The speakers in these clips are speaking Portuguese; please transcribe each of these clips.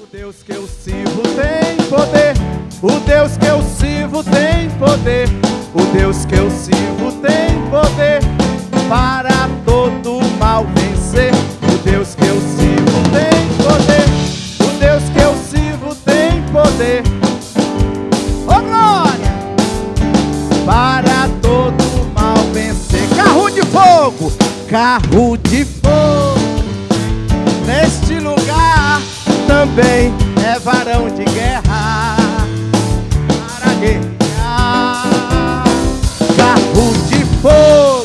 O Deus que eu sirvo tem poder. O Deus que eu sirvo tem poder. O Deus que eu sirvo tem poder para todo mal vencer. O Deus que eu sirvo tem poder. O Deus que eu sirvo tem poder. Oh glória! Para todo mal vencer. Carro de fogo, carro de fogo. Neste lugar também é varão de guerra para guerrear. Carro de fogo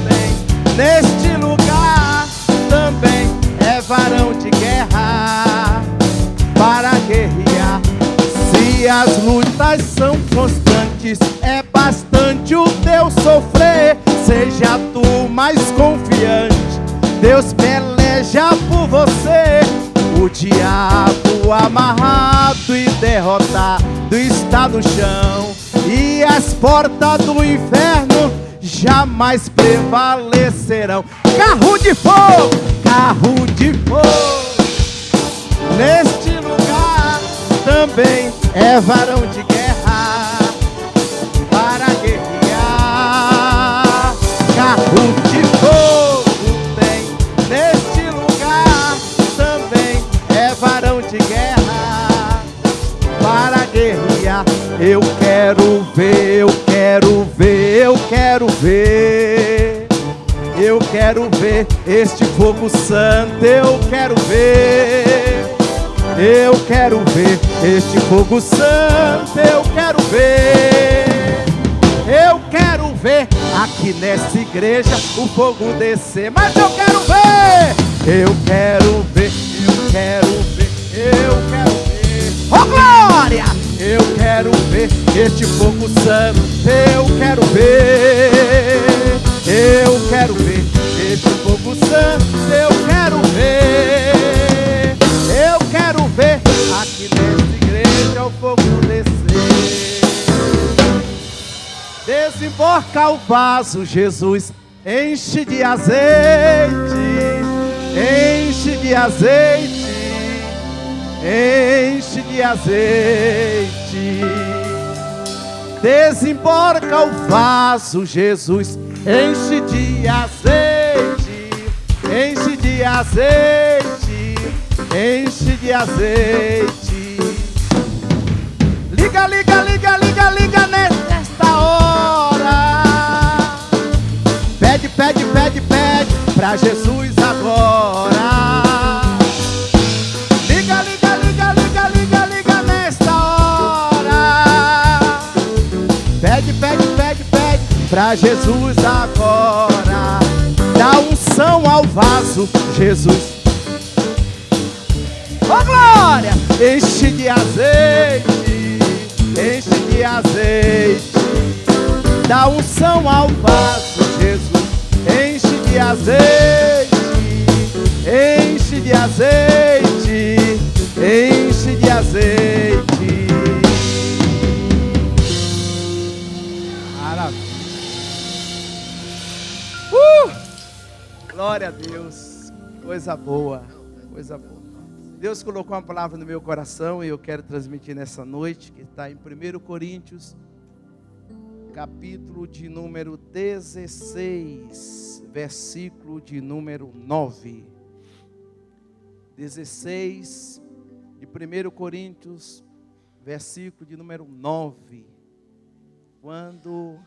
tem neste lugar também é varão de guerra para guerrear. Se as lutas são constantes, é bastante o teu sofrer. Seja tu mais confiante, Deus peleja por você. O diabo amarrado e derrotado está no chão, e as portas do inferno jamais prevalecerão. Carro de fogo, carro de fogo. Neste lugar também é varão de guerra para guerrear. Carro de fogo tem neste lugar também é varão de guerra para guerrear. Eu quero ver, eu quero ver, eu quero ver. Eu quero ver este fogo santo, eu quero ver. Eu quero ver este fogo santo, eu quero ver. Eu quero ver aqui nessa igreja o fogo descer. Mas eu quero ver, eu quero ver, eu quero ver, eu quero ver. Oh glória! Eu quero ver este fogo santo, eu quero ver. Eu quero ver este fogo santo, eu quero ver. Eu quero ver aqui nessa igreja o fogo descer. Desemboca o vaso, Jesus, enche de azeite, enche de azeite, enche de azeite. Desemboca o vaso, Jesus, enche de azeite, enche de azeite, enche de azeite. Liga, liga, liga, liga, liga nesta hora. Pede, pede, pede, pede pra Jesus agora. Liga, liga, liga, liga, liga, liga nesta hora. Pede, pede, pede, pede pra Jesus agora. Dá unção ao vaso, Jesus. Oh glória! Enche de azeite, enche de azeite. Dá unção ao vaso, Jesus. Enche de azeite, enche de azeite, enche de azeite. Maravilha. Glória a Deus. Coisa boa, coisa boa. Deus colocou uma palavra no meu coração e eu quero transmitir nessa noite, que está em 1 Coríntios, capítulo de número 16, versículo de número 9. 16 de 1 Coríntios, versículo de número 9. Quando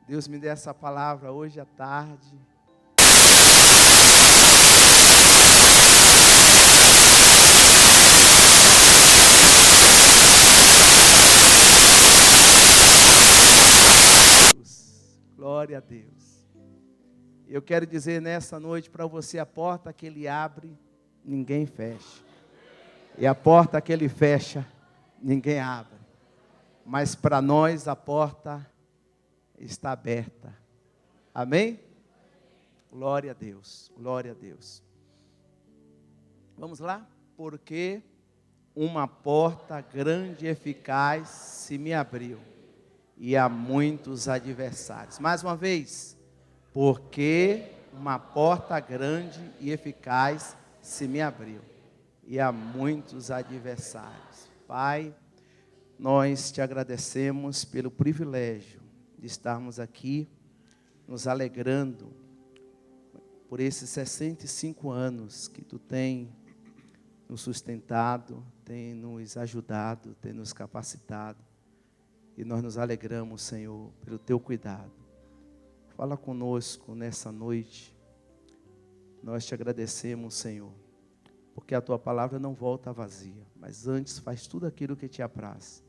Deus me der essa palavra hoje à tarde, glória a Deus. Eu quero dizer nessa noite para você, a porta que Ele abre, ninguém fecha. E a porta que Ele fecha, ninguém abre. Mas para nós a porta está aberta. Amém? Glória a Deus, glória a Deus. Vamos lá? Porque uma porta grande e eficaz se me abriu, e há muitos adversários. Mais uma vez, porque uma porta grande e eficaz se me abriu. e a muitos adversários. Pai, nós te agradecemos pelo privilégio de estarmos aqui, nos alegrando por esses 65 anos que tu tem nos sustentado, tem nos ajudado, tem nos capacitado. E nós nos alegramos, Senhor, pelo teu cuidado. Fala conosco nessa noite. Nós te agradecemos, Senhor, porque a tua palavra não volta vazia, mas antes faz tudo aquilo que te apraz.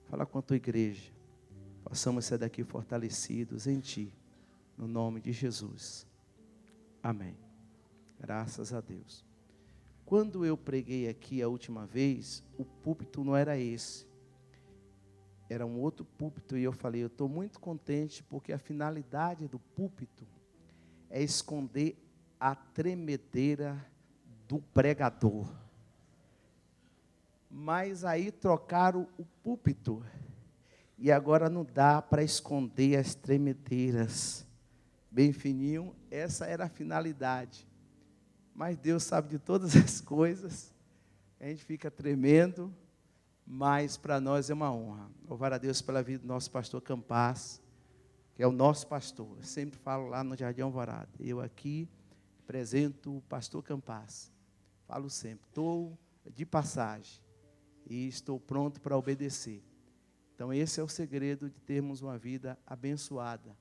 Fala com a tua igreja, possamos ser daqui fortalecidos em ti, no nome de Jesus. Amém. Graças a Deus. Quando eu preguei aqui a última vez, o púlpito não era esse. Era um outro púlpito e eu falei, eu estou muito contente porque a finalidade do púlpito é esconder a tremedeira do pregador. Mas aí trocaram o púlpito e agora não dá para esconder as tremedeiras. Bem fininho, essa era a finalidade. Mas Deus sabe de todas as coisas, a gente fica tremendo, mas para nós é uma honra. Louvar a Deus pela vida do nosso pastor Campas, que é o nosso pastor. Eu sempre falo lá no Jardim Alvorada. Eu aqui apresento o pastor Campas. Falo sempre, estou de passagem e estou pronto para obedecer. Então esse é o segredo de termos uma vida abençoada,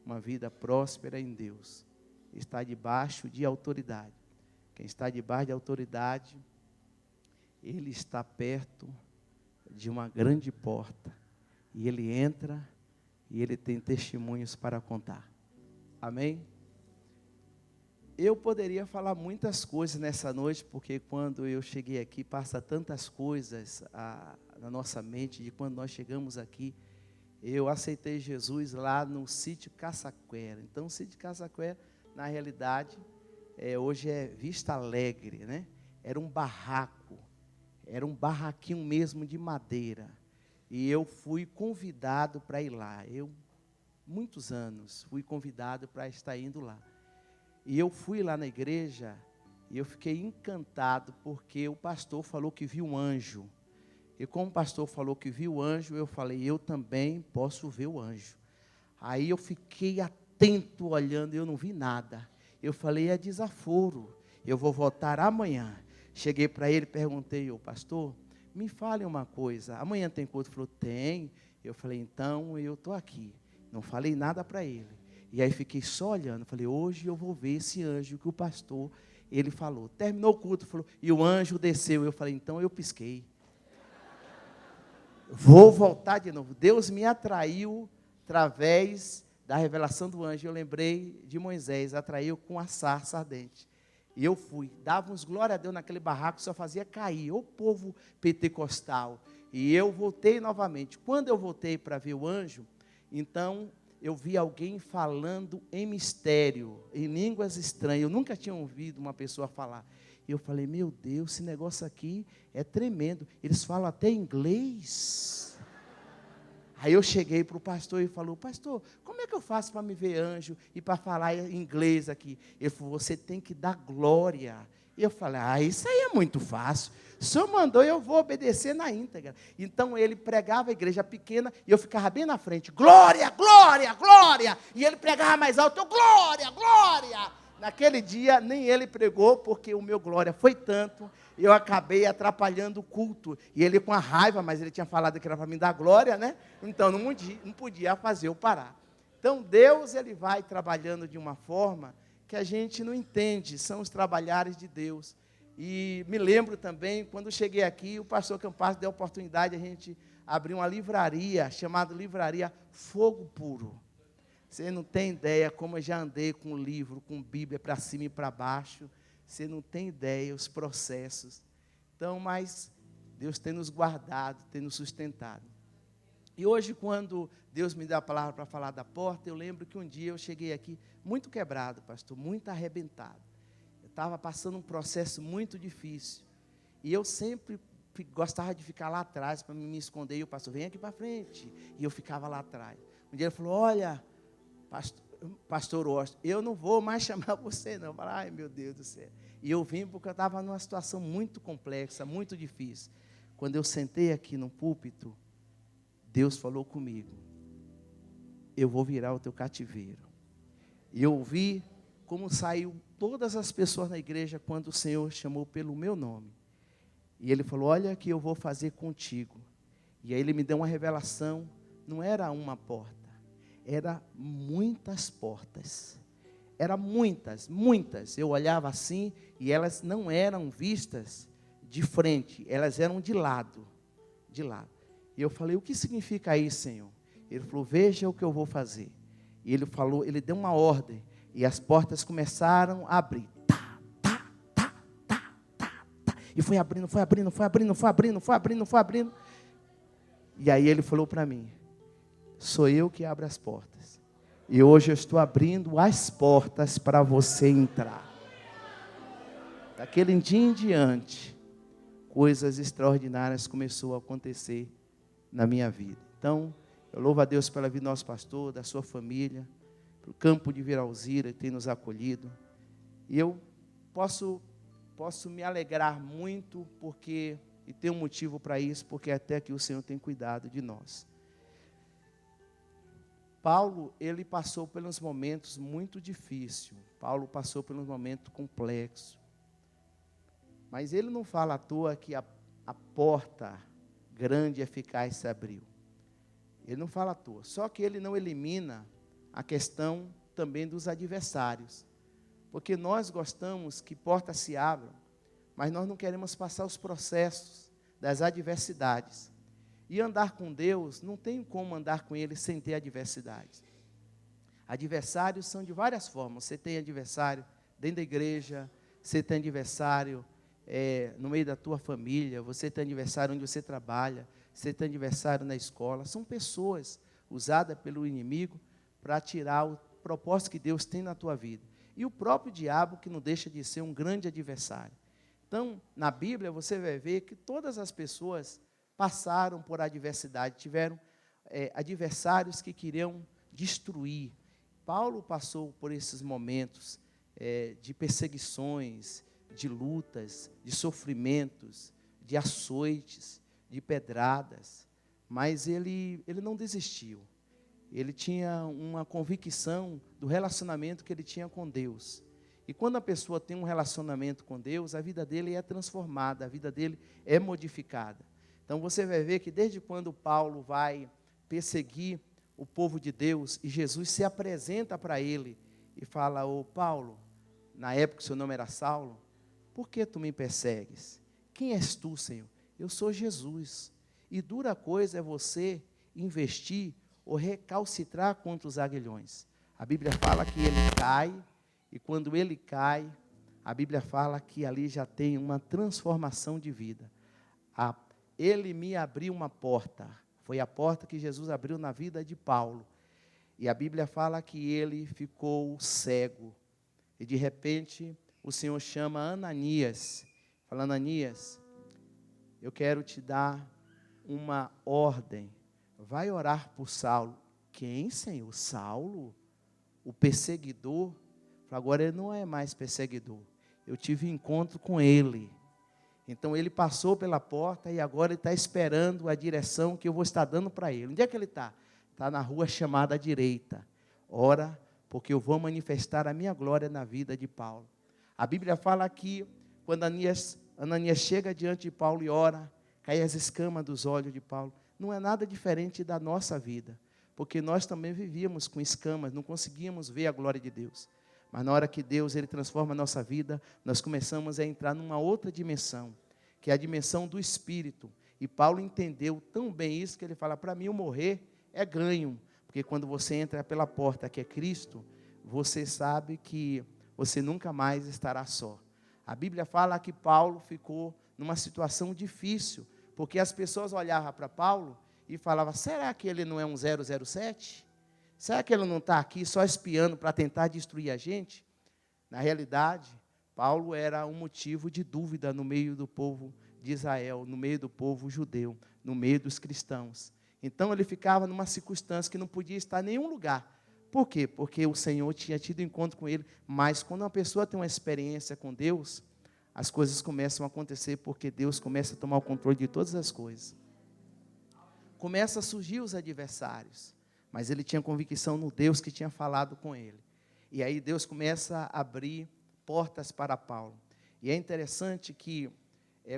uma vida próspera em Deus. Está debaixo de autoridade. Quem está debaixo de autoridade, ele está perto de uma grande porta. E ele entra e ele tem testemunhos para contar. Amém? Eu poderia falar muitas coisas nessa noite, porque quando eu cheguei aqui, passa tantas coisas na nossa mente, de quando nós chegamos aqui. Eu aceitei Jesus lá no sítio Caçaquera. Então, o sítio Caçaquera, na realidade, hoje é Vista Alegre, né? Era um barraco, era um barraquinho mesmo de madeira. E eu fui convidado para ir lá. Muitos anos, fui convidado para estar indo lá. E eu fui lá na igreja e eu fiquei encantado porque o pastor falou que viu um anjo. E como o pastor falou que viu o anjo, eu falei, eu também posso ver o anjo. Aí eu fiquei atento olhando e eu não vi nada. Eu falei, é desaforo, eu vou voltar amanhã. Cheguei para ele e perguntei, pastor, me fale uma coisa, amanhã tem culto? Ele falou, tem. Eu falei, então eu estou aqui. Não falei nada para ele. E aí fiquei só olhando, falei, hoje eu vou ver esse anjo que o pastor, ele falou. Terminou o culto, falou, e o anjo desceu. Eu falei, então eu pisquei. Vou voltar de novo. Deus me atraiu através da revelação do anjo. Eu lembrei de Moisés, atraiu com a sarça ardente. E eu fui, dava uns glória a Deus naquele barraco, só fazia cair, o povo pentecostal. E eu voltei novamente. Quando eu voltei para ver o anjo, então eu vi alguém falando em mistério, em línguas estranhas. Eu nunca tinha ouvido uma pessoa falar. Eu falei, meu Deus, esse negócio aqui é tremendo. Eles falam até inglês. Aí eu cheguei para o pastor e falou, pastor, como é que eu faço para me ver anjo e para falar inglês aqui? Ele falou, você tem que dar glória. E eu falei, isso aí é muito fácil. O senhor mandou, eu vou obedecer na íntegra. Então ele pregava a igreja pequena e eu ficava bem na frente. Glória, glória, glória. E ele pregava mais alto, glória, glória. Naquele dia, nem ele pregou, porque o meu glória foi tanto, eu acabei atrapalhando o culto. E ele com a raiva, mas ele tinha falado que era para me dar glória, né? Então, não podia fazer eu parar. Então, Deus, ele vai trabalhando de uma forma que a gente não entende, são os trabalhares de Deus. E me lembro também, quando cheguei aqui, o pastor Campas deu a oportunidade de a gente abrir uma livraria, chamada Livraria Fogo Puro. Você não tem ideia como eu já andei com livro, com Bíblia para cima e para baixo. Você não tem ideia os processos. Então, mas Deus tem nos guardado, tem nos sustentado. E hoje, quando Deus me dá a palavra para falar da porta, eu lembro que um dia eu cheguei aqui muito quebrado, pastor, muito arrebentado. Eu estava passando um processo muito difícil. E eu sempre gostava de ficar lá atrás para me esconder. E o pastor, vem aqui para frente. E eu ficava lá atrás. Um dia ele falou, olha, pastor Austin, eu não vou mais chamar você não. Eu falei, ai meu Deus do céu. E eu vim porque eu estava numa situação muito complexa, muito difícil. Quando eu sentei aqui no púlpito, Deus falou comigo: eu vou virar o teu cativeiro. E eu vi como saiu todas as pessoas na igreja quando o Senhor chamou pelo meu nome. E Ele falou: olha o que eu vou fazer contigo. E aí Ele me deu uma revelação. Não era uma porta, era muitas portas. Era muitas. Eu olhava assim e elas não eram vistas de frente, elas eram de lado. E eu falei: o que significa isso, Senhor? Ele falou: veja o que eu vou fazer. E Ele falou, Ele deu uma ordem e as portas começaram a abrir. E foi abrindo. E aí Ele falou para mim: sou eu que abro as portas. E hoje eu estou abrindo as portas para você entrar. Daquele dia em diante, coisas extraordinárias começaram a acontecer na minha vida. Então, eu louvo a Deus pela vida do nosso pastor, da sua família, pelo campo de Vila Alzira que tem nos acolhido. E eu posso me alegrar muito e tem um motivo para isso, porque até que o Senhor tem cuidado de nós. Paulo, ele passou pelos momentos muito difíceis. Paulo passou pelos momentos complexos. Mas ele não fala à toa que a porta grande e eficaz se abriu. Ele não fala à toa. Só que ele não elimina a questão também dos adversários. Porque nós gostamos que portas se abram, mas nós não queremos passar os processos das adversidades. E andar com Deus, não tem como andar com Ele sem ter adversidades. Adversários são de várias formas. Você tem adversário dentro da igreja, você tem adversário no meio da tua família, você tem adversário onde você trabalha, você tem adversário na escola. São pessoas usadas pelo inimigo para tirar o propósito que Deus tem na tua vida. E o próprio diabo, que não deixa de ser um grande adversário. Então, na Bíblia, você vai ver que todas as pessoas passaram por adversidade, tiveram adversários que queriam destruir. Paulo passou por esses momentos de perseguições, de lutas, de sofrimentos, de açoites, de pedradas, mas ele não desistiu. Ele tinha uma convicção do relacionamento que ele tinha com Deus. E quando a pessoa tem um relacionamento com Deus, a vida dele é transformada, a vida dele é modificada. Então você vai ver que desde quando Paulo vai perseguir o povo de Deus, e Jesus se apresenta para ele e fala: ô Paulo, na época o seu nome era Saulo, por que tu me persegues? Quem és tu, Senhor? Eu sou Jesus. E dura coisa é você investir ou recalcitrar contra os aguilhões. A Bíblia fala que ele cai, e quando ele cai, a Bíblia fala que ali já tem uma transformação de vida. Ele me abriu uma porta. Foi a porta que Jesus abriu na vida de Paulo. E a Bíblia fala que ele ficou cego. E de repente, o Senhor chama Ananias. Fala: Ananias, eu quero te dar uma ordem. Vai orar por Saulo. Quem, Senhor? Saulo? O perseguidor? Agora ele não é mais perseguidor. Eu tive encontro com ele. Então ele passou pela porta e agora ele está esperando a direção que eu vou estar dando para ele. Onde é que ele está? Está na rua chamada à direita. Ora, porque eu vou manifestar a minha glória na vida de Paulo. A Bíblia fala que quando Ananias chega diante de Paulo e ora, cai as escamas dos olhos de Paulo. Não é nada diferente da nossa vida, porque nós também vivíamos com escamas, não conseguíamos ver a glória de Deus. Mas na hora que Deus ele transforma a nossa vida, nós começamos a entrar numa outra dimensão, que é a dimensão do Espírito. E Paulo entendeu tão bem isso, que ele fala: para mim o morrer é ganho, porque quando você entra pela porta que é Cristo, você sabe que você nunca mais estará só. A Bíblia fala que Paulo ficou numa situação difícil, porque as pessoas olhavam para Paulo e falavam: será que ele não é um 007? Será que ele não está aqui só espiando para tentar destruir a gente? Na realidade, Paulo era um motivo de dúvida no meio do povo de Israel, no meio do povo judeu, no meio dos cristãos. Então ele ficava numa circunstância que não podia estar em nenhum lugar. Por quê? Porque o Senhor tinha tido encontro com ele. Mas quando uma pessoa tem uma experiência com Deus, as coisas começam a acontecer, porque Deus começa a tomar o controle de todas as coisas. Começa a surgir os adversários, mas ele tinha convicção no Deus que tinha falado com ele. E aí Deus começa a abrir portas para Paulo. E é interessante que,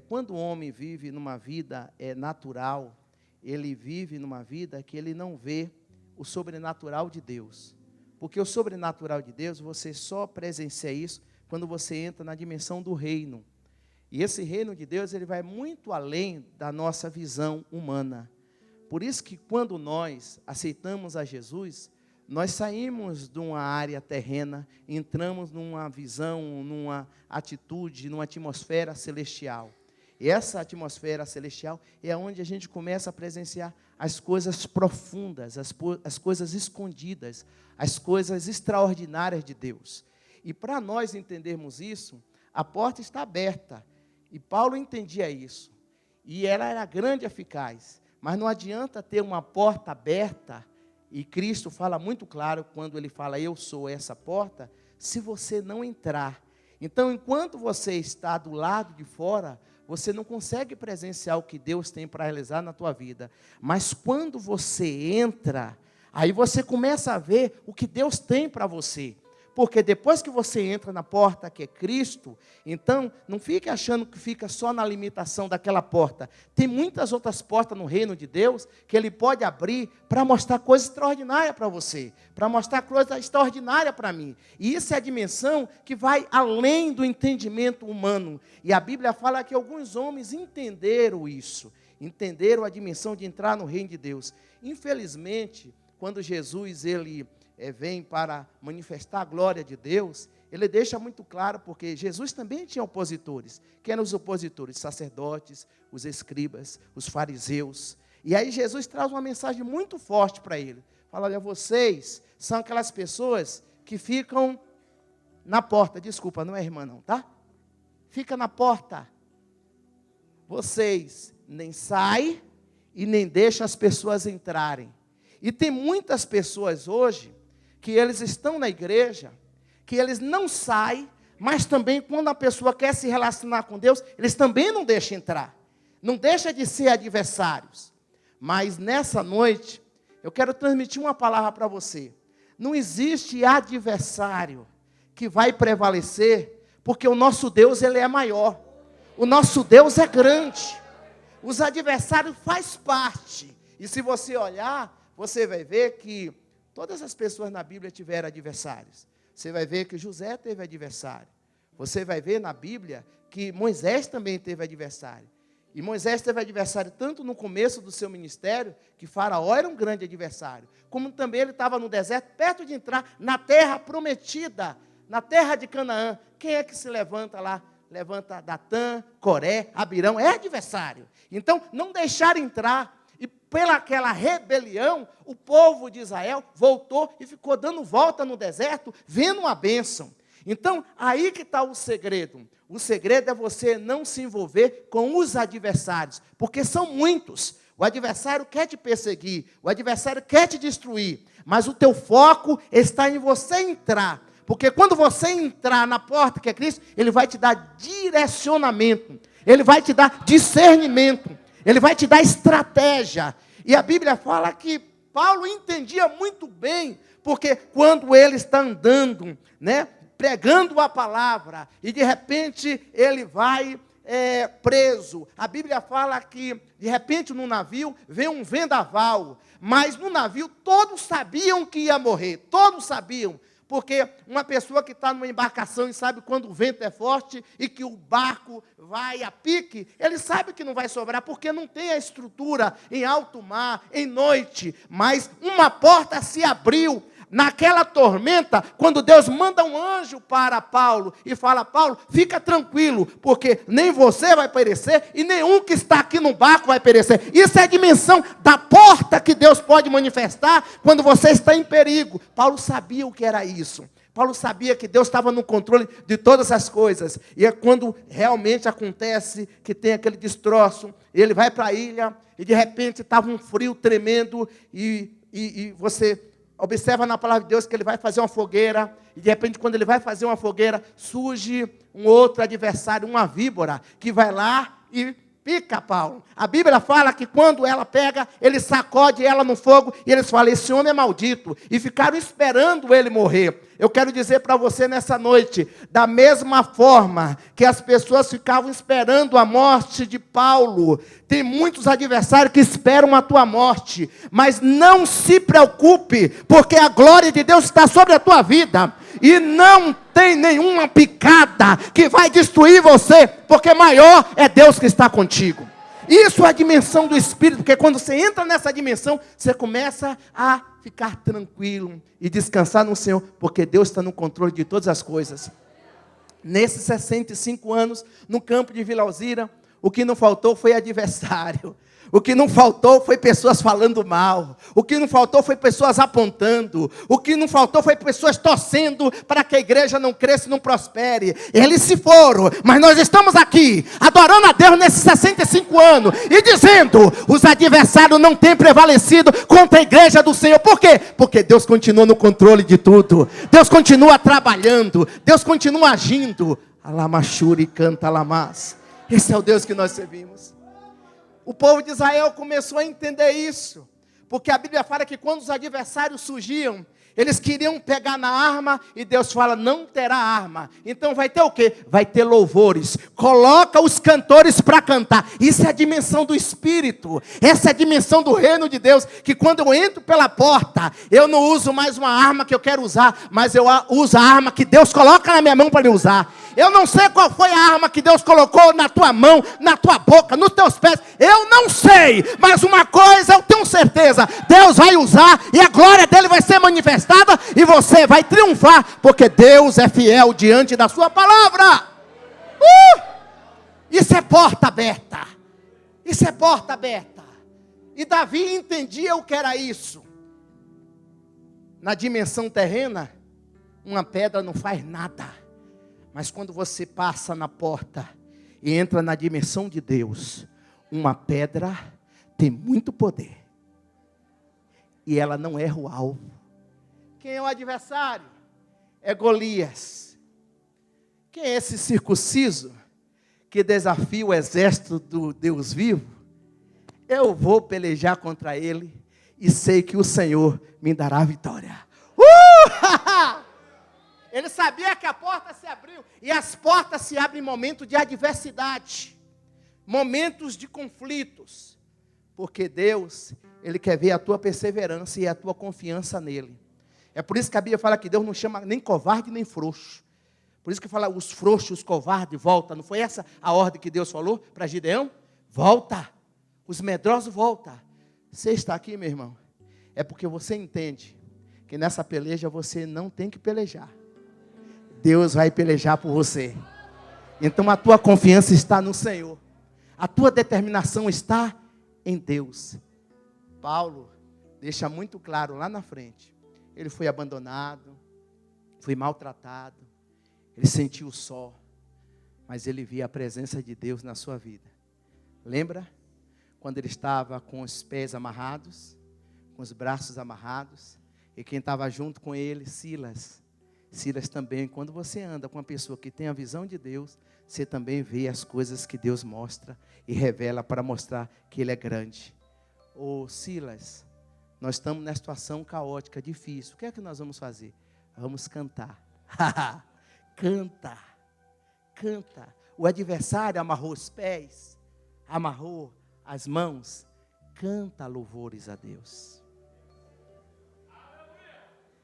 quando o homem vive numa vida natural, ele vive numa vida que ele não vê o sobrenatural de Deus. Porque o sobrenatural de Deus, você só presencia isso quando você entra na dimensão do reino. E esse reino de Deus, ele vai muito além da nossa visão humana. Por isso que quando nós aceitamos a Jesus, nós saímos de uma área terrena, entramos numa visão, numa atitude, numa atmosfera celestial. E essa atmosfera celestial é onde a gente começa a presenciar as coisas profundas, as coisas escondidas, as coisas extraordinárias de Deus. E para nós entendermos isso, a porta está aberta. E Paulo entendia isso. E ela era grande e eficaz. Mas não adianta ter uma porta aberta, e Cristo fala muito claro quando ele fala, eu sou essa porta, se você não entrar. Então, enquanto você está do lado de fora, você não consegue presenciar o que Deus tem para realizar na tua vida. Mas quando você entra, aí você começa a ver o que Deus tem para você. Porque depois que você entra na porta que é Cristo, então não fique achando que fica só na limitação daquela porta. Tem muitas outras portas no reino de Deus que Ele pode abrir para mostrar coisa extraordinária para você, para mostrar coisa extraordinária para mim. E isso é a dimensão que vai além do entendimento humano. E a Bíblia fala que alguns homens entenderam isso, entenderam a dimensão de entrar no reino de Deus. Infelizmente, quando Jesus vem para manifestar a glória de Deus, ele deixa muito claro, porque Jesus também tinha opositores. Quem eram os opositores? Sacerdotes, os escribas, os fariseus. E aí Jesus traz uma mensagem muito forte para ele. Fala, olha, vocês são aquelas pessoas que ficam na porta. Desculpa, não é irmã não, tá? Fica na porta. Vocês nem saem e nem deixam as pessoas entrarem. E tem muitas pessoas hoje que eles estão na igreja, que eles não saem, mas também quando a pessoa quer se relacionar com Deus, eles também não deixam entrar. Não deixam de ser adversários. Mas nessa noite, eu quero transmitir uma palavra para você. Não existe adversário que vai prevalecer, porque o nosso Deus, ele é maior. O nosso Deus é grande. Os adversários fazem parte. E se você olhar, você vai ver que todas as pessoas na Bíblia tiveram adversários. Você vai ver que José teve adversário. Você vai ver na Bíblia que Moisés também teve adversário. E Moisés teve adversário tanto no começo do seu ministério, que Faraó era um grande adversário, como também ele estava no deserto, perto de entrar na terra prometida, na terra de Canaã. Quem é que se levanta lá? Levanta Datã, Coré, Abirão, é adversário. Então, não deixaram entrar. E pelaquela rebelião, o povo de Israel voltou e ficou dando volta no deserto, vendo uma bênção. Então, aí que está o segredo. O segredo é você não se envolver com os adversários, porque são muitos. O adversário quer te perseguir, o adversário quer te destruir, mas o teu foco está em você entrar. Porque quando você entrar na porta que é Cristo, Ele vai te dar direcionamento, Ele vai te dar discernimento, Ele vai te dar estratégia. E a Bíblia fala que Paulo entendia muito bem, porque quando ele está andando, pregando a palavra, e de repente ele vai preso. A Bíblia fala que, de repente, no navio, vem um vendaval. Mas no navio, todos sabiam que ia morrer. Todos sabiam. Porque uma pessoa que está numa embarcação e sabe quando o vento é forte e que o barco vai a pique, ele sabe que não vai sobrar, porque não tem a estrutura em alto mar, em noite. Mas uma porta se abriu naquela tormenta, quando Deus manda um anjo para Paulo e fala, Paulo, fica tranquilo, porque nem você vai perecer e nenhum que está aqui no barco vai perecer. Isso é a dimensão da porta que Deus pode manifestar quando você está em perigo. Paulo sabia o que era isso. Paulo sabia que Deus estava no controle de todas as coisas. E é quando realmente acontece que tem aquele destroço, ele vai para a ilha e de repente estava um frio tremendo e você Observa na palavra de Deus que ele vai fazer uma fogueira, e de repente quando ele vai fazer uma fogueira, surge um outro adversário, uma víbora, que vai lá e pica Paulo. A Bíblia fala que quando ela pega, ele sacode ela no fogo, e eles falam, esse homem é maldito, e ficaram esperando ele morrer. Eu quero dizer para você nessa noite, da mesma forma que as pessoas ficavam esperando a morte de Paulo, tem muitos adversários que esperam a tua morte, mas não se preocupe, porque a glória de Deus está sobre a tua vida, e não tem nenhuma picada que vai destruir você, porque maior é Deus que está contigo. Isso é a dimensão do Espírito, porque quando você entra nessa dimensão, você começa a ficar tranquilo e descansar no Senhor, porque Deus está no controle de todas as coisas. Nesses 65 anos, no campo de Vila Alzira, o que não faltou foi adversário. O que não faltou foi pessoas falando mal. O que não faltou foi pessoas apontando. O que não faltou foi pessoas torcendo para que a igreja não cresça e não prospere. Eles se foram, mas nós estamos aqui, adorando a Deus nesses 65 anos. E dizendo, os adversários não têm prevalecido contra a igreja do Senhor. Por quê? Porque Deus continua no controle de tudo. Deus continua trabalhando. Deus continua agindo. Alamachuri canta alamás. Esse é o Deus que nós servimos. O povo de Israel começou a entender isso, porque a Bíblia fala que quando os adversários surgiam, eles queriam pegar na arma, e Deus fala, não terá arma. Então vai ter o quê? Vai ter louvores. Coloca os cantores para cantar. Isso é a dimensão do Espírito. Essa é a dimensão do reino de Deus, que quando eu entro pela porta, eu não uso mais uma arma que eu quero usar, mas eu uso a arma que Deus coloca na minha mão para eu usar. Eu não sei qual foi a arma que Deus colocou na tua mão, na tua boca, nos teus pés. Eu não sei, mas uma coisa eu tenho certeza. Deus vai usar e a glória dele vai ser manifestada e você vai triunfar, porque Deus é fiel diante da sua palavra. Isso é porta aberta. Isso é porta aberta. E Davi entendia o que era isso. Na dimensão terrena, uma pedra não faz nada. Mas quando você passa na porta e entra na dimensão de Deus, uma pedra tem muito poder. E ela não erra o alvo. Quem é o adversário? É Golias. Quem é esse circunciso que desafia o exército do Deus vivo? Eu vou pelejar contra ele e sei que o Senhor me dará a vitória. Ele sabia que a porta se abriu. E as portas se abrem em momentos de adversidade. Momentos de conflitos. Porque Deus, Ele quer ver a tua perseverança e a tua confiança nele. É por isso que a Bíblia fala que Deus não chama nem covarde nem frouxo. Por isso que fala os frouxos, os covardes, volta. Não foi essa a ordem que Deus falou para Gideão? Volta. Os medrosos, volta. Você está aqui, meu irmão. É porque você entende que nessa peleja você não tem que pelejar. Deus vai pelejar por você. Então a tua confiança está no Senhor. A tua determinação está em Deus. Paulo deixa muito claro lá na frente. Ele foi abandonado, foi maltratado, ele sentiu só, mas ele via a presença de Deus na sua vida. Lembra? Quando ele estava com os pés amarrados, com os braços amarrados, e quem estava junto com ele, Silas. Silas também, quando você anda com uma pessoa que tem a visão de Deus, você também vê as coisas que Deus mostra e revela para mostrar que Ele é grande. Ô Silas, nós estamos nessa situação caótica, difícil. O que é que nós vamos fazer? Vamos cantar. Canta, canta. O adversário amarrou os pés, amarrou as mãos. Canta louvores a Deus.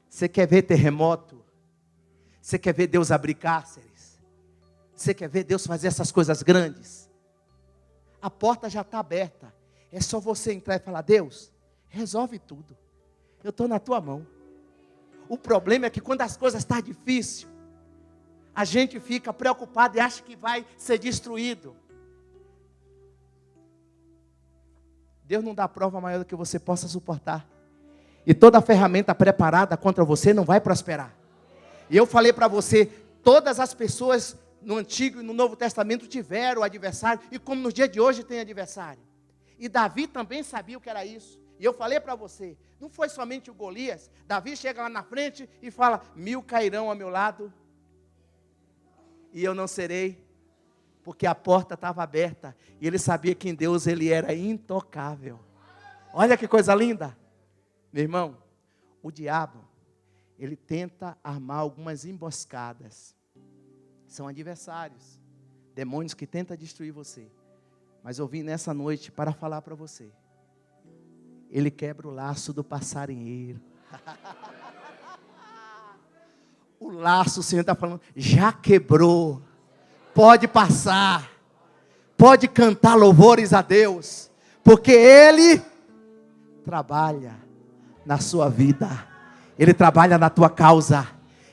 Você quer ver terremoto? Você quer ver Deus abrir cárceres? Você quer ver Deus fazer essas coisas grandes? A porta já está aberta. É só você entrar e falar, Deus, resolve tudo. Eu estou na tua mão. O problema é que quando as coisas estão difíceis, a gente fica preocupado e acha que vai ser destruído. Deus não dá prova maior do que você possa suportar. E toda ferramenta preparada contra você não vai prosperar. E eu falei para você, todas as pessoas no Antigo e no Novo Testamento tiveram adversário, e como no dia de hoje tem adversário. E Davi também sabia o que era isso. E eu falei para você, não foi somente o Golias. Davi chega lá na frente e fala, 1000 cairão ao meu lado e eu não serei. Porque a porta estava aberta e ele sabia que em Deus ele era intocável. Olha que coisa linda. Meu irmão, o diabo, ele tenta armar algumas emboscadas. São adversários, demônios que tentam destruir você. Mas eu vim nessa noite para falar para você. Ele quebra o laço do passarinheiro. O laço, o Senhor está falando, já quebrou. Pode passar. Pode cantar louvores a Deus. Porque Ele trabalha na sua vida. Ele trabalha na tua causa.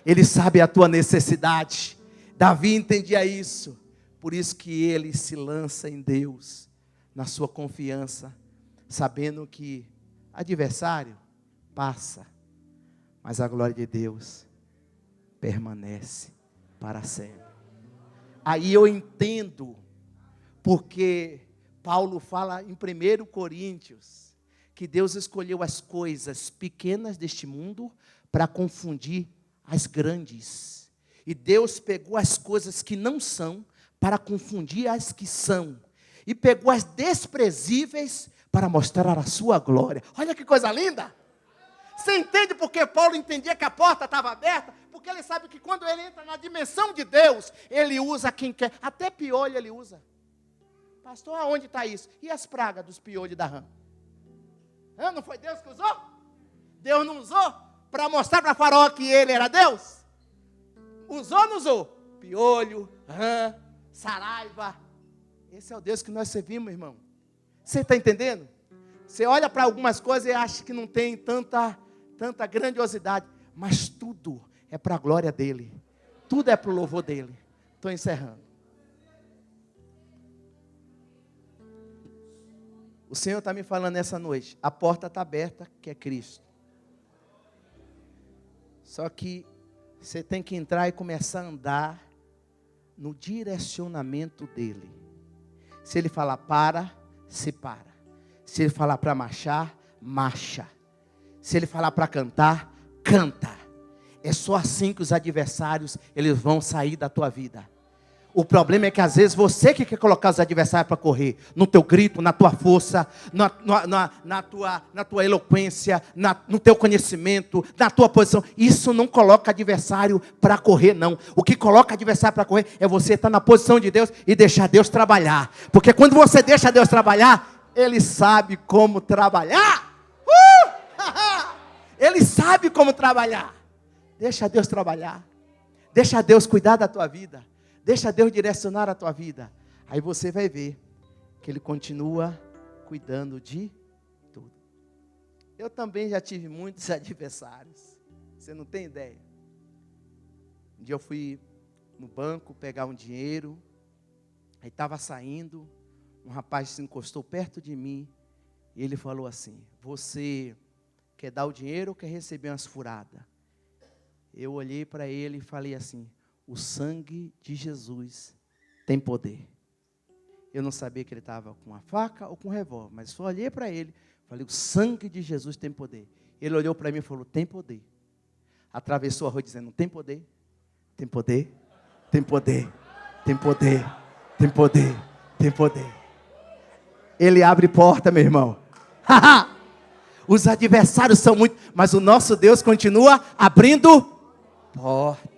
Ele sabe a tua necessidade. Davi entendia isso. Por isso que ele se lança em Deus, na sua confiança, sabendo que adversário passa, mas a glória de Deus permanece para sempre. Aí eu entendo porque Paulo fala em 1 Coríntios, que Deus escolheu as coisas pequenas deste mundo para confundir as grandes. E Deus pegou as coisas que não são para confundir as que são. E pegou as desprezíveis para mostrar a sua glória. Olha que coisa linda! Você entende porque Paulo entendia que a porta estava aberta? Porque ele sabe que quando ele entra na dimensão de Deus, ele usa quem quer. Até piolho ele usa. Pastor, aonde está isso? E as pragas dos piolhos da rã? Não foi Deus que usou? Deus não usou para mostrar para Faraó que ele era Deus? Usou ou não usou? Piolho, rã, saraiva. Esse é o Deus que nós servimos, irmão. Você está entendendo? Você olha para algumas coisas e acha que não tem tanta grandiosidade. Mas tudo é para a glória dEle. Tudo é para o louvor dEle. Estou encerrando. O Senhor está me falando nessa noite. A porta está aberta, que é Cristo. Só que você tem que entrar e começar a andar no direcionamento dEle. Se Ele falar para, se para. Se Ele falar para marchar, marcha. Se Ele falar para cantar, canta. É só assim que os adversários, eles vão sair da tua vida. O problema é que às vezes você que quer colocar os adversários para correr. No teu grito, na tua força, na tua eloquência, no teu conhecimento, na tua posição. Isso não coloca adversário para correr, não. O que coloca adversário para correr é você estar na posição de Deus e deixar Deus trabalhar. Porque quando você deixa Deus trabalhar, Ele sabe como trabalhar. Ele sabe como trabalhar. Deixa Deus trabalhar. Deixa Deus cuidar da tua vida. Deixa Deus direcionar a tua vida. Aí você vai ver que Ele continua cuidando de tudo. Eu também já tive muitos adversários. Você não tem ideia. Um dia eu fui no banco pegar um dinheiro. Aí estava saindo. Um rapaz se encostou perto de mim. E ele falou assim: você quer dar o dinheiro ou quer receber umas furadas? Eu olhei para ele e falei assim: o sangue de Jesus tem poder. Eu não sabia que ele estava com uma faca ou com um revólver, mas só olhei para ele, falei: o sangue de Jesus tem poder. Ele olhou para mim e falou: tem poder. Atravessou a rua dizendo: tem poder, tem poder, tem poder, tem poder, tem poder, tem poder. Ele abre porta, meu irmão. Os adversários são muitos, mas o nosso Deus continua abrindo porta.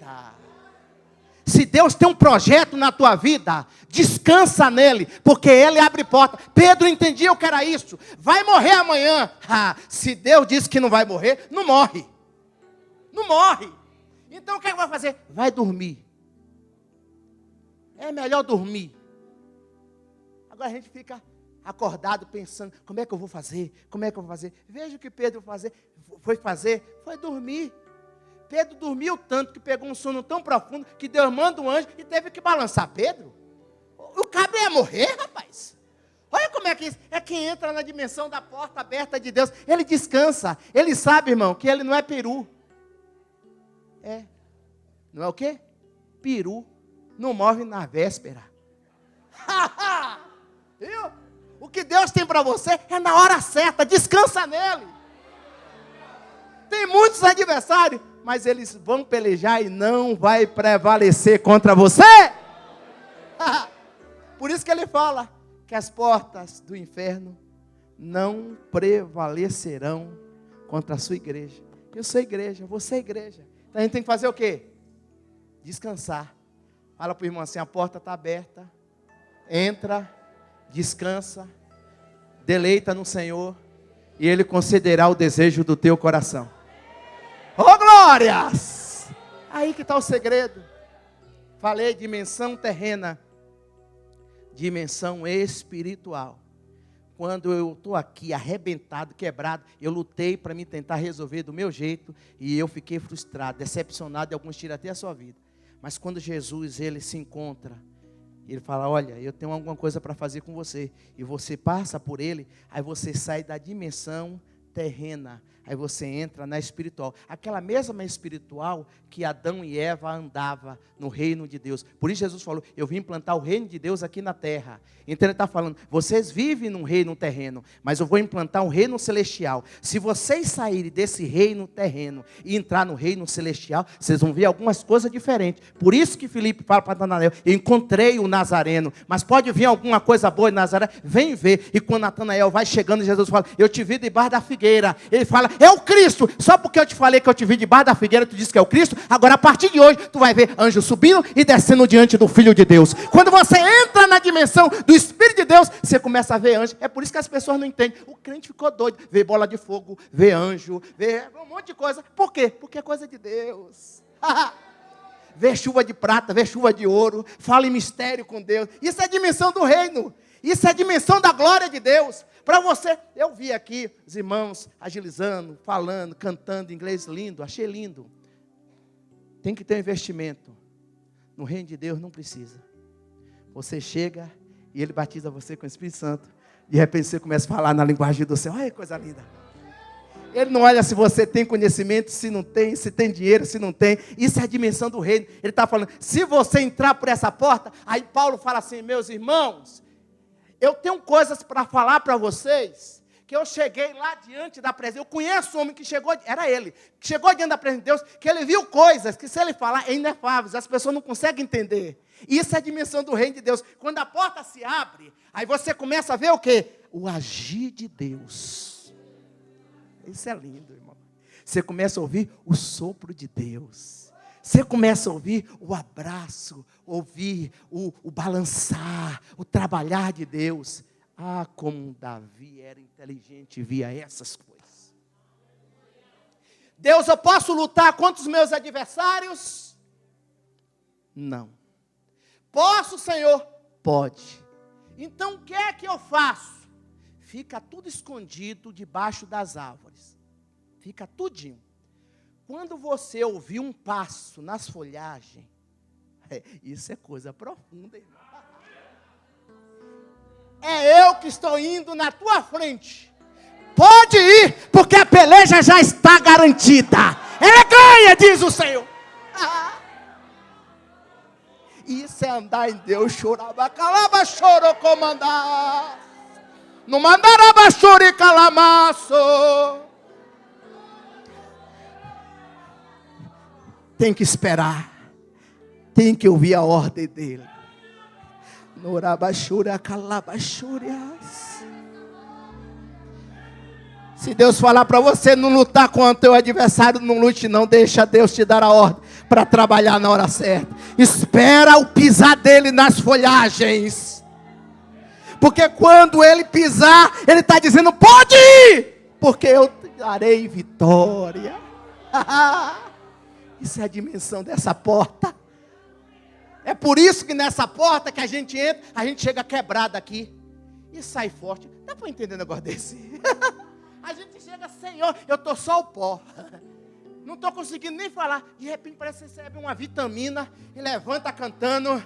Se Deus tem um projeto na tua vida, descansa nele, porque Ele abre porta. Pedro entendia o que era isso. Vai morrer amanhã. Se Deus disse que não vai morrer, não morre. Não morre. Então o que vai fazer? Vai dormir. É melhor dormir. Agora a gente fica acordado pensando: como é que eu vou fazer? Como é que eu vou fazer? Veja o que Pedro foi dormir. Pedro dormiu tanto que pegou um sono tão profundo que Deus manda um anjo e teve que balançar Pedro. O cabra ia morrer, rapaz. Olha como é que isso é. Quem entra na dimensão da porta aberta de Deus, ele descansa. Ele sabe, irmão, que ele não é peru. Não é o quê? Peru não morre na véspera. Viu? O que Deus tem para você é na hora certa, descansa nele. Tem muitos adversários, mas eles vão pelejar e não vai prevalecer contra você. Por isso que ele fala que as portas do inferno não prevalecerão contra a sua igreja. Eu sou igreja, você é igreja. Então a gente tem que fazer o quê? Descansar. Fala para o irmão assim, a porta está aberta. Entra, descansa, deleita no Senhor, e Ele concederá o desejo do teu coração. Oh, glórias! Aí que está o segredo. Falei dimensão terrena, dimensão espiritual. Quando eu estou aqui arrebentado, quebrado, eu lutei para me tentar resolver do meu jeito, e eu fiquei frustrado, decepcionado, e alguns tiram até a sua vida. Mas quando Jesus, ele se encontra, ele fala, olha, eu tenho alguma coisa para fazer com você, e você passa por ele, aí você sai da dimensão terrena, aí você entra na espiritual, aquela mesma espiritual que Adão e Eva andavam no reino de Deus. Por isso Jesus falou, eu vim implantar o reino de Deus aqui na terra. Então ele está falando, vocês vivem num reino terreno, mas eu vou implantar um reino celestial. Se vocês saírem desse reino terreno e entrar no reino celestial, vocês vão ver algumas coisas diferentes. Por isso que Filipe fala para Natanael, eu encontrei o Nazareno, mas pode vir alguma coisa boa em Nazaré, vem ver. E quando Natanael vai chegando, Jesus fala, eu te vi debaixo da figueira. Ele fala, é o Cristo. Só porque eu te falei que eu te vi debaixo da figueira, tu disse que é o Cristo. Agora a partir de hoje, tu vai ver anjos subindo e descendo diante do Filho de Deus. Quando você entra na dimensão do Espírito de Deus, você começa a ver anjos. É por isso que as pessoas não entendem. O crente ficou doido. Vê bola de fogo, vê anjo, vê um monte de coisa. Por quê? Porque é coisa de Deus. Vê chuva de prata, vê chuva de ouro. Fala em mistério com Deus. Isso é a dimensão do reino. Isso é a dimensão da glória de Deus. Para você, eu vi aqui os irmãos agilizando, falando, cantando inglês lindo. Achei lindo. Tem que ter um investimento. No reino de Deus não precisa. Você chega e Ele batiza você com o Espírito Santo. De repente você começa a falar na linguagem do céu. Olha que coisa linda. Ele não olha se você tem conhecimento, se não tem, se tem dinheiro, se não tem. Isso é a dimensão do reino. Ele está falando, se você entrar por essa porta, aí Paulo fala assim, meus irmãos, eu tenho coisas para falar para vocês, que eu cheguei lá diante da presença. Eu conheço um homem que chegou, era ele, que chegou diante da presença de Deus, que ele viu coisas que se ele falar é inefáveis, as pessoas não conseguem entender. Isso é a dimensão do reino de Deus. Quando a porta se abre, aí você começa a ver o quê? O agir de Deus. Isso é lindo, irmão. Você começa a ouvir o sopro de Deus. Você começa a ouvir o abraço, ouvir o balançar, o trabalhar de Deus. Ah, como Davi era inteligente e via essas coisas. Deus, eu posso lutar contra os meus adversários? Não. Posso, Senhor? Pode. Então o que é que eu faço? Fica tudo escondido debaixo das árvores. Fica tudinho. Quando você ouvir um passo nas folhagens, isso é coisa profunda, irmão. É eu que estou indo na tua frente. Pode ir, porque a peleja já está garantida. Ela ganha, diz o Senhor. Isso é andar em Deus. Choraba, calaba, choro, comandar. Não mandaraba, chore, calamaço. Tem que esperar. Tem que ouvir a ordem dele. Norabachura, calabachurias. Se Deus falar para você não lutar com o teu adversário, não lute não. Deixa Deus te dar a ordem para trabalhar na hora certa. Espera o pisar dele nas folhagens. Porque quando ele pisar, ele está dizendo, pode ir, porque eu te darei vitória. Isso é a dimensão dessa porta. É por isso que nessa porta que a gente entra, a gente chega quebrado aqui e sai forte. Dá para entender um negócio desse? A gente chega, Senhor, eu estou só o pó. Não estou conseguindo nem falar. De repente parece que você recebe uma vitamina e levanta cantando.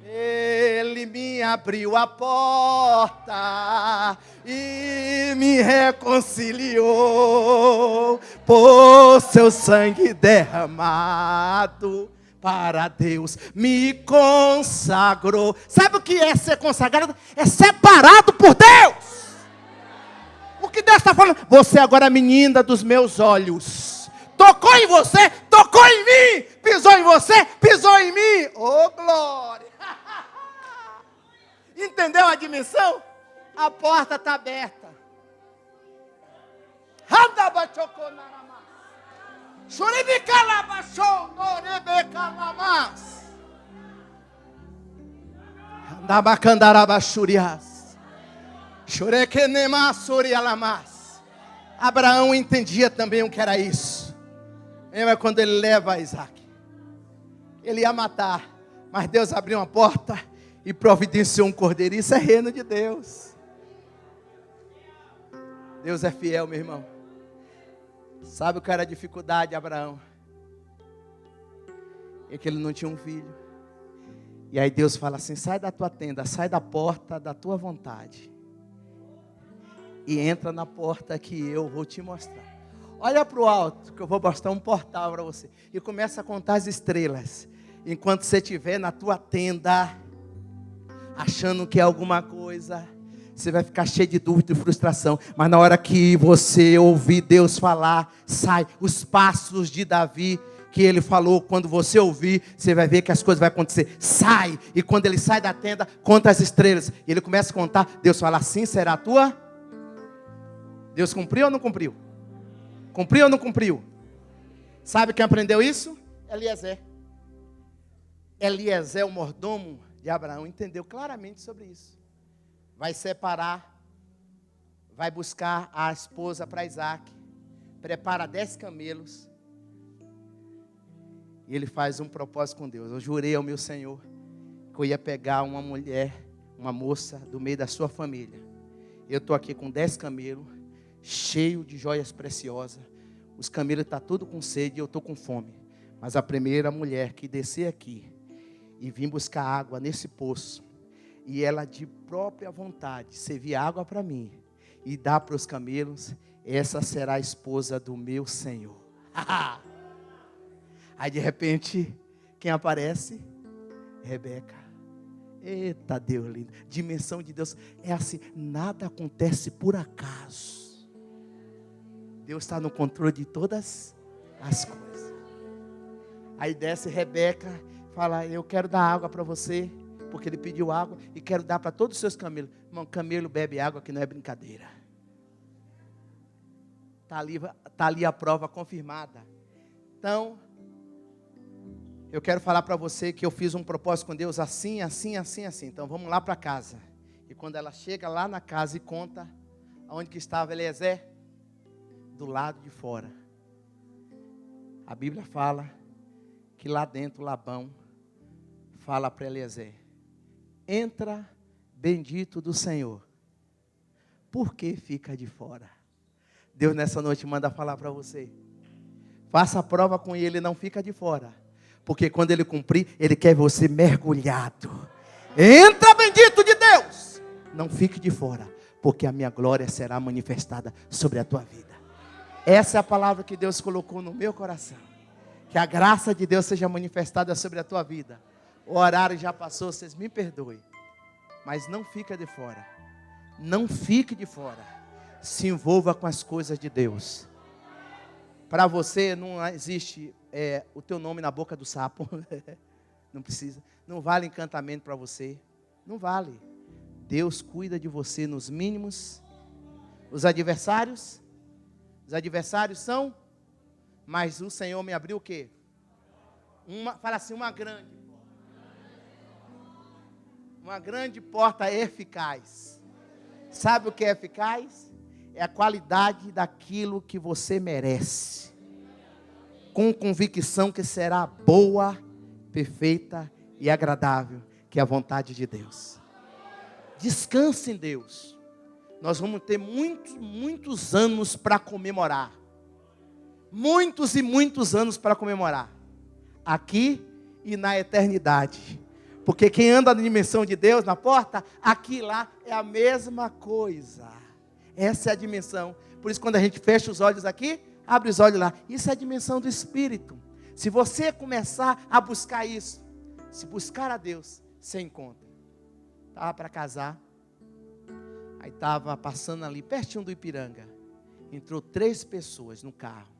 Ele me abriu a porta e me reconciliou por seu sangue derramado. para Deus me consagrou. Sabe o que é ser consagrado? É separado por Deus. O que Deus está falando? Você agora é a menina dos meus olhos. Tocou em você, tocou em mim. Pisou em você, pisou em mim. Oh, glória. Entendeu a dimensão? A porta está aberta. Abraão entendia também o que era isso. Lembra quando ele leva Isaac? Ele ia matar, mas Deus abriu uma porta e providenciou um cordeiro. Isso é reino de Deus. Deus é fiel, meu irmão. Sabe o que era a dificuldade de Abraão? É que ele não tinha um filho. E aí Deus fala assim: sai da tua tenda, sai da porta da tua vontade e entra na porta que eu vou te mostrar. Olha para o alto, que eu vou mostrar um portal para você. E começa a contar as estrelas. Enquanto você estiver na tua tenda, achando que é alguma coisa, você vai ficar cheio de dúvida e frustração. Mas na hora que você ouvir Deus falar, sai. Os passos de Davi que ele falou, quando você ouvir, você vai ver que as coisas vão acontecer. Sai. E quando ele sai da tenda, conta as estrelas. E ele começa a contar. Deus fala: assim será a tua. Deus cumpriu ou não cumpriu? Cumpriu ou não cumpriu? Sabe quem aprendeu isso? Eliezer. Eliezer, o mordomo de Abraão, entendeu claramente sobre isso. Vai separar, vai buscar a esposa para Isaac, prepara 10 camelos, e ele faz um propósito com Deus. Eu jurei ao meu Senhor que eu ia pegar uma mulher, uma moça do meio da sua família. Eu estou aqui com 10 camelos, cheio de joias preciosas. Os camelos estão tudo com sede e eu estou com fome. Mas a primeira mulher que descer aqui e vir buscar água nesse poço, e ela de própria vontade servir água para mim e dar para os camelos, essa será a esposa do meu Senhor. Aí de repente, quem aparece? Rebeca. Eita Deus lindo. Dimensão de Deus é assim, nada acontece por acaso. Deus está no controle de todas as coisas. Aí desce Rebeca, fala: eu quero dar água para você, porque ele pediu água, e quero dar para todos os seus camelos. Irmão, camelo bebe água, que não é brincadeira. Está ali a prova confirmada. Então, eu quero falar para você que eu fiz um propósito com Deus assim, assim, assim, assim. Então vamos lá para casa. E quando ela chega lá na casa e conta onde que estava Eliezer, do lado de fora. A Bíblia fala que lá dentro Labão fala para Eliezer: entra, bendito do Senhor. Por que fica de fora? Deus nessa noite manda falar para você: faça a prova com ele, não fica de fora. Porque quando ele cumprir, ele quer você mergulhado. Entra, bendito de Deus. Não fique de fora, porque a minha glória será manifestada sobre a tua vida. Essa é a palavra que Deus colocou no meu coração. Que a graça de Deus seja manifestada sobre a tua vida. O horário já passou, vocês me perdoem. Mas não fica de fora. Não fique de fora. Se envolva com as coisas de Deus. Para você não existe o teu nome na boca do sapo. Não precisa. Não vale encantamento para você. Não vale. Deus cuida de você nos mínimos. Os adversários são, mas o Senhor me abriu o quê? Fala assim, uma grande porta eficaz. Sabe o que é eficaz? É a qualidade daquilo que você merece, com convicção que será boa, perfeita e agradável, que é a vontade de Deus. Descanse em Deus. Nós vamos ter muitos anos para comemorar. Muitos e muitos anos para comemorar. Aqui e na eternidade. Porque quem anda na dimensão de Deus, na porta, aqui e lá é a mesma coisa. Essa é a dimensão. Por isso quando a gente fecha os olhos aqui, abre os olhos lá. Isso é a dimensão do Espírito. Se você começar a buscar isso, se buscar a Deus, você encontra. Estava para casar, aí estava passando ali, pertinho do Ipiranga. Entrou 3 pessoas no carro.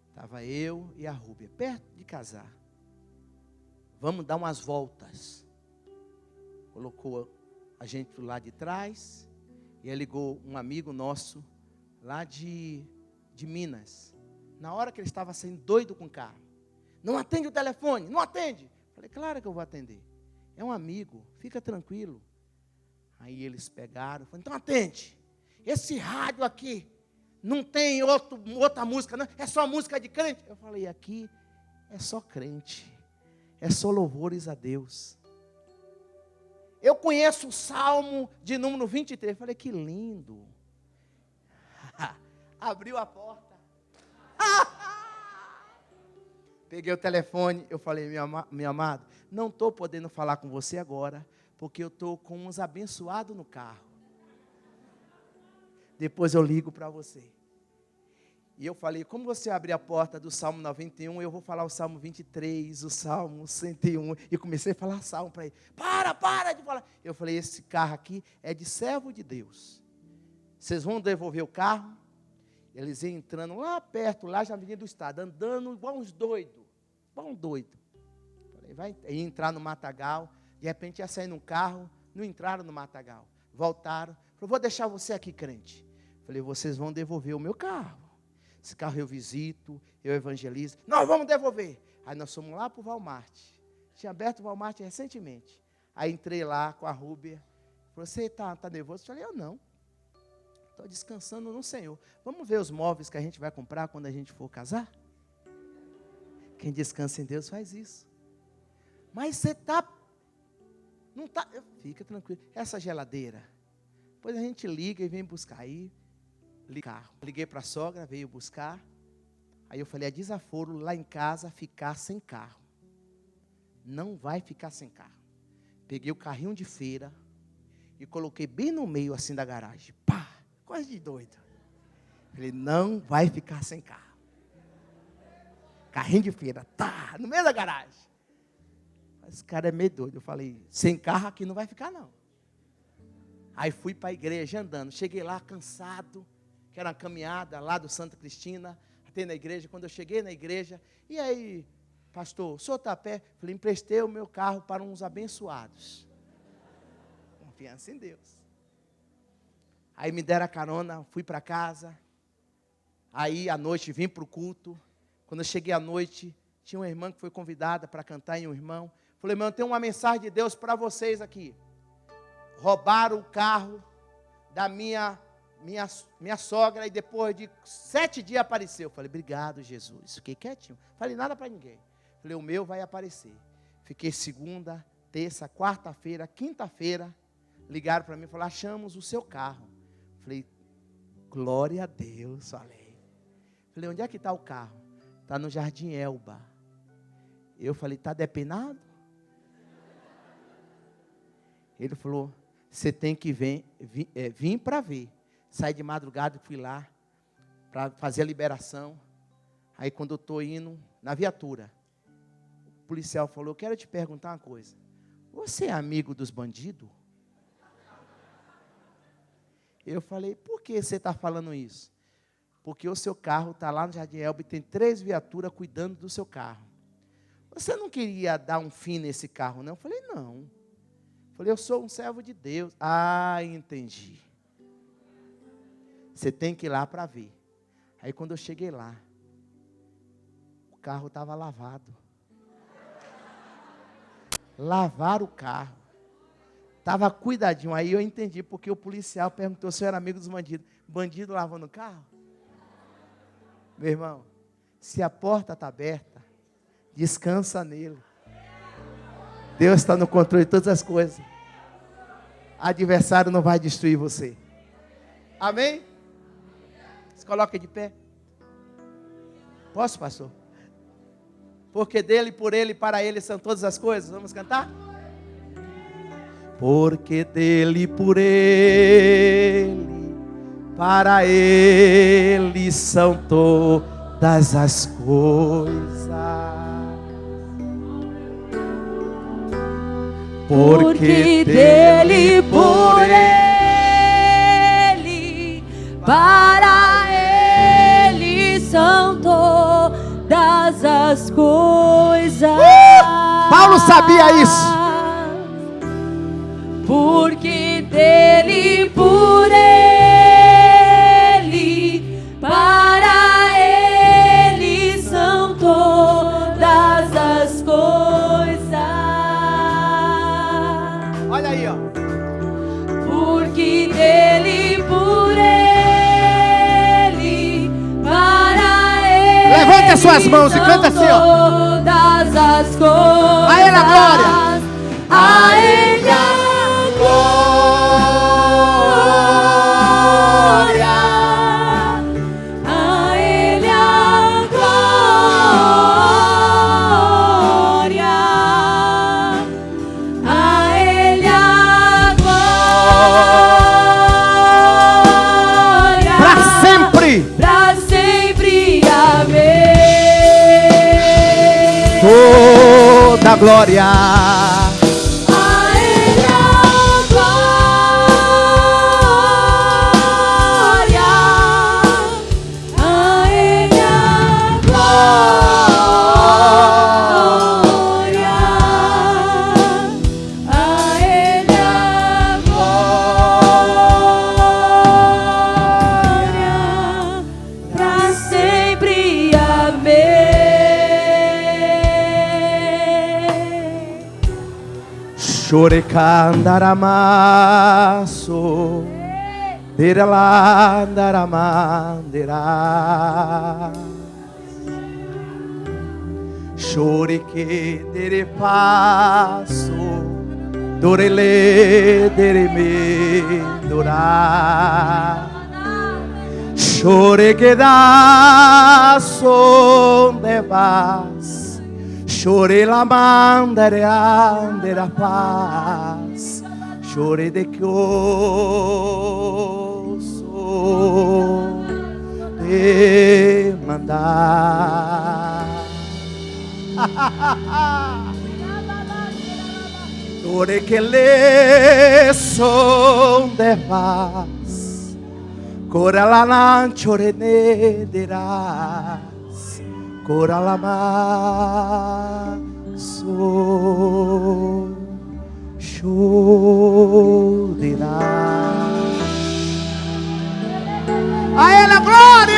Estava eu e a Rúbia, perto de casar. Vamos dar umas voltas. Colocou a gente do lado de trás. E aí ligou um amigo nosso, lá de Minas. Na hora que ele estava saindo doido com o carro. Não atende o telefone, não atende. Falei, claro que eu vou atender. É um amigo, fica tranquilo. Aí eles pegaram, falaram, então atende. Esse rádio aqui não tem outra música, não. É só música de crente. Eu falei, aqui é só crente. É só louvores a Deus. Eu conheço o Salmo de número 23. Eu falei, que lindo. Abriu a porta. Peguei o telefone, eu falei, meu amado, não estou podendo falar com você agora, porque eu estou com uns abençoados no carro. Depois eu ligo para você. E eu falei, como você abrir a porta do Salmo 91, eu vou falar o Salmo 23, o Salmo 101. E comecei a falar Salmo para ele. Para de falar. Eu falei, esse carro aqui é de servo de Deus. Vocês vão devolver o carro? Eles iam entrando lá perto, lá já na Avenida do Estado, andando igual uns doidos. Igual um doido. Falei, vai entrar no matagal. De repente ia sair no carro, não entraram no matagal. Voltaram. Falei, vou deixar você aqui, crente. Falei, vocês vão devolver o meu carro. Esse carro eu visito, eu evangelizo. Nós vamos devolver. Aí nós fomos lá para o Walmart. Tinha aberto o Walmart recentemente. Aí entrei lá com a Rúbia. Falei, você está nervoso? Eu falei, eu não. Estou descansando no Senhor. Vamos ver os móveis que a gente vai comprar quando a gente for casar? Quem descansa em Deus faz isso. Mas você está... Não está... Fica tranquilo. Essa geladeira. Depois a gente liga e vem buscar. Aí, carro. Liguei para a sogra, veio buscar. Aí eu falei, é desaforo lá em casa ficar sem carro. Não vai ficar sem carro. Peguei o carrinho de feira e coloquei bem no meio assim da garagem. Pá! Coisa de doido. Falei, não vai ficar sem carro. Carrinho de feira, tá, no meio da garagem. Esse cara é meio doido. Eu falei, sem carro aqui não vai ficar não. Aí fui para a igreja andando. Cheguei lá cansado, que era uma caminhada lá do Santa Cristina, até na igreja. Quando eu cheguei na igreja, e aí, pastor, o senhor está a pé? Falei, emprestei o meu carro para uns abençoados. Confiança em Deus. Aí me deram a carona, fui para casa. Aí à noite vim para o culto. Quando eu cheguei à noite, tinha uma irmã que foi convidada para cantar em um irmão. Falei, irmão, tem uma mensagem de Deus para vocês aqui. Roubaram o carro da minha sogra e depois de 7 dias apareceu. Falei, obrigado, Jesus. Fiquei quietinho. Falei nada para ninguém. Falei, o meu vai aparecer. Fiquei segunda, terça, quarta-feira, quinta-feira. Ligaram para mim e falaram, achamos o seu carro. Falei, glória a Deus, falei. Falei, onde é que está o carro? Está no Jardim Elba. Eu falei, está depenado? Ele falou, você tem que vir para ver. Saí de madrugada e fui lá para fazer a liberação. Aí quando eu estou indo na viatura, o policial falou, eu quero te perguntar uma coisa. Você é amigo dos bandidos? Eu falei, por que você está falando isso? Porque o seu carro está lá no Jardim Elba e tem 3 viaturas cuidando do seu carro. Você não queria dar um fim nesse carro, não? Eu falei, não. Eu falei, eu sou um servo de Deus. Ah, entendi. Você tem que ir lá para ver. Aí quando eu cheguei lá, o carro estava lavado. Lavaram o carro. Estava cuidadinho. Aí eu entendi, porque o policial perguntou se eu era amigo dos bandidos. Bandido lavando o carro? Meu irmão, se a porta está aberta, descansa nele. Deus está no controle de todas as coisas. Adversário não vai destruir você. Amém? Se coloca de pé. Posso, pastor? Porque dele, por ele, para ele são todas as coisas. Vamos cantar? Porque dele, por ele, para ele são todas todas as coisas. Porque dele, por ele, para ele são todas as coisas. Paulo sabia isso. Porque dele, por ele, para ele são todas as coisas. Olha aí, ó. Porque dele, por ele, para ele. Levante as suas mãos e canta assim, ó. Todas as coisas. A ele a glória. A ele a glória. A ele a glória. A ele a glória. Para sempre. Pra sempre, amém. Toda glória. Chorecandaramaso, deralandaramandera, chorique derepaso, dorele dereme dora, chorequedaço devas. Chore la mandare andera paz, chore de que oso te mandar. Chore que le son de paz, cora la nan chore ne dirás. Coralamaso chorirá. A ele a glória.